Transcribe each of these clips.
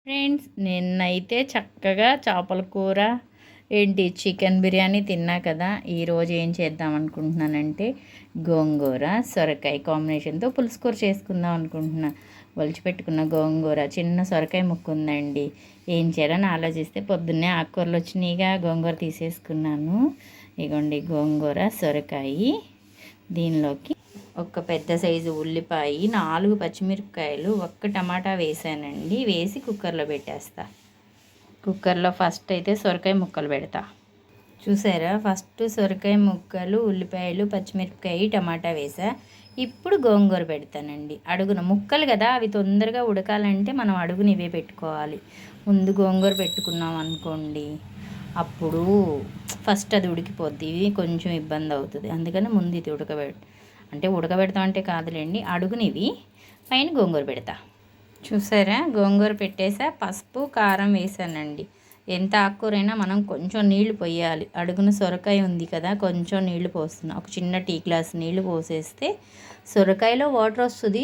Friends, నిన్నైతే చక్కగా చేపల కూర చికెన్ బిర్యానీ తిన్నా కదా. ఈరోజు ఏం చేద్దాం అనుకుంటున్నానంటే గోంగూర సొరకాయ కాంబినేషన్తో పులుసు కూర చేసుకుందాం అనుకుంటున్నా. ఒలిచిపెట్టుకున్న గోంగూర చిన్న సొరకాయ ముక్కు ఉందండి. ఏం చేయాలని ఆలోచిస్తే పొద్దున్నే ఆకుకూరలు వచ్చినాయిగా గోంగూర తీసేసుకున్నాను. ఇగోండి గోంగూర సొరకాయ, దీనిలోకి ఒక పెద్ద సైజు ఉల్లిపాయ, 4 పచ్చిమిరపకాయలు, 1 టమాటా వేసానండి. వేసి కుక్కర్లో పెట్టేస్తా. కుక్కర్లో ఫస్ట్ అయితే సొరకాయ ముక్కలు పెడతా. చూసారా, ఫస్ట్ సొరకాయ ముక్కలు, ఉల్లిపాయలు, పచ్చిమిరపకాయ, టమాటా వేసా. ఇప్పుడు గోంగూర పెడతానండి. అడుగున ముక్కలు కదా, అవి తొందరగా ఉడకాలంటే మనం అడుగున ఇవే పెట్టుకోవాలి. ముందు గోంగూర పెట్టుకున్నాం అనుకోండి, అప్పుడు ఫస్ట్ అది ఉడికిపోద్ది, కొంచెం ఇబ్బంది అవుతుంది. అందుకని ముందు ఇది ఉడకబెడతా అంటే కాదులేండి, అడుగునివి పైన గోంగూర పెడతా. చూసారా, గోంగూర పెట్టేసా. పసుపు కారం వేసానండి. ఎంత ఆకుకూరైనా మనం కొంచెం నీళ్లు పోయాలి. అడుగున సొరకాయ ఉంది కదా, కొంచెం నీళ్లు పోస్తున్నా. ఒక చిన్న టీ గ్లాస్ నీళ్లు పోసేస్తే సొరకాయలో వాటర్ వస్తుంది,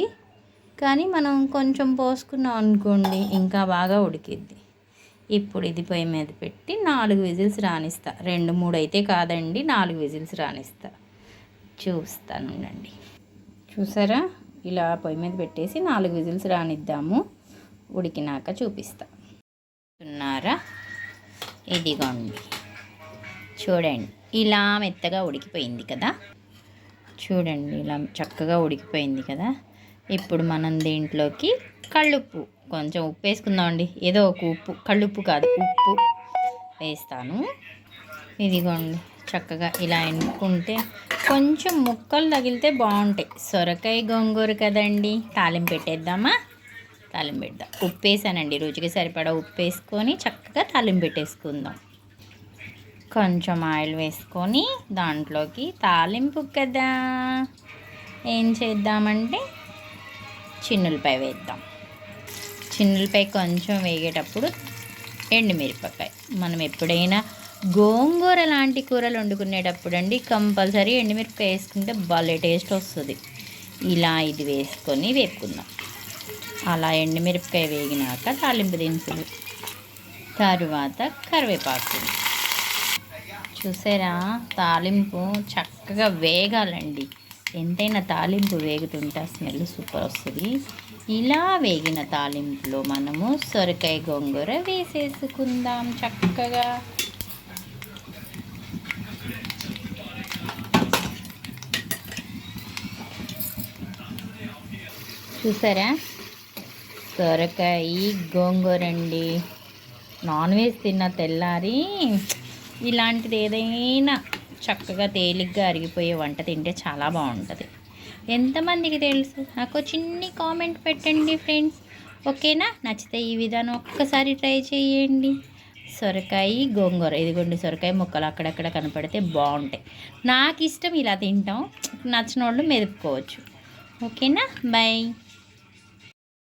కానీ మనం కొంచెం పోసుకున్నాం అనుకోండి ఇంకా బాగా ఉడికిద్ది. ఇప్పుడు ఇది పొయ్యి మీద పెట్టి 4 విజిల్స్ రానిస్తా. 2-3 అయితే కాదండి, 4 విజిల్స్ రానిస్తా. చూస్తానండి. చూసారా, ఇలా పొయ్యి మీద పెట్టేసి 4 విజిల్స్ రానిద్దాము. ఉడికినాక చూపిస్తా. చూస్తున్నారా, ఇదిగోండి చూడండి, ఇలా మెత్తగా ఉడికిపోయింది కదా. చూడండి, ఇలా చక్కగా ఉడికిపోయింది కదా. ఇప్పుడు మనం దీంట్లోకి కళ్ళుప్పు, కొంచెం ఉప్పు వేసుకుందామండి. ఏదో ఒక ఉప్పు, కళ్ళుప్పు కాదు, ఉప్పు వేస్తాను. ఇదిగోండి, చక్కగా ఇలా ఎన్నుకుంటే కొంచెం ముక్కలు తగిలితే బాగుంటాయి. సొరకాయ గోంగూర కదండి, తాలింపు పెట్టేద్దామా? తాలింపు పెడదాం. ఉప్పు వేసానండి, రుచికి సరిపడా ఉప్పు వేసుకొని చక్కగా తాలింపు పెట్టేసుకుందాం. కొంచెం ఆయిల్ వేసుకొని దాంట్లోకి తాలింపు కదా ఏం చేద్దామంటే చిన్నులపాయ వేద్దాం. చిన్నులపాయ కొంచెం వేగేటప్పుడు ఎండుమిరపకాయ. మనం ఎప్పుడైనా గోంగూర లాంటి కూరలు వండుకునేటప్పుడు అండి కంపల్సరీ ఎండుమిరపకాయ వేసుకుంటే భలే టేస్ట్ వస్తుంది. ఇలా ఇది వేసుకొని వేపుకుందాం. అలా ఎండుమిరపకాయ వేగినాక తాలింపు దినుసులు, తరువాత కరివేపాకు. చూసారా, తాలింపు చక్కగా వేగాలండి. ఎంతైనా తాలింపు వేగుతుంటే స్మెల్ సూపర్ వస్తుంది. ఇలా వేగిన తాలింపులో మనము సొరకాయ గోంగూర వేసేసుకుందాం చక్కగా. చూసారా, సొరకాయ గోంగూర అండి. నాన్ వెజ్ తిన్న తెల్లారి ఇలాంటిది ఏదైనా చక్కగా తేలిగ్గా అరిగిపోయే వంట తింటే చాలా బాగుంటుంది. ఎంతమందికి తెలుసు నాకు చిన్ని కామెంట్ పెట్టండి ఫ్రెండ్స్. ఓకేనా? నచ్చితే ఈ విధానం ఒక్కసారి ట్రై చేయండి. సొరకాయ గోంగూర, ఇదిగోండి సొరకాయ ముక్కలు అక్కడక్కడ కనపడితే బాగుంటాయి. నాకు ఇష్టం ఇలా తింటాం, నచ్చిన వాళ్ళు మెదుపుకోవచ్చు. ఓకేనా? బాయ్.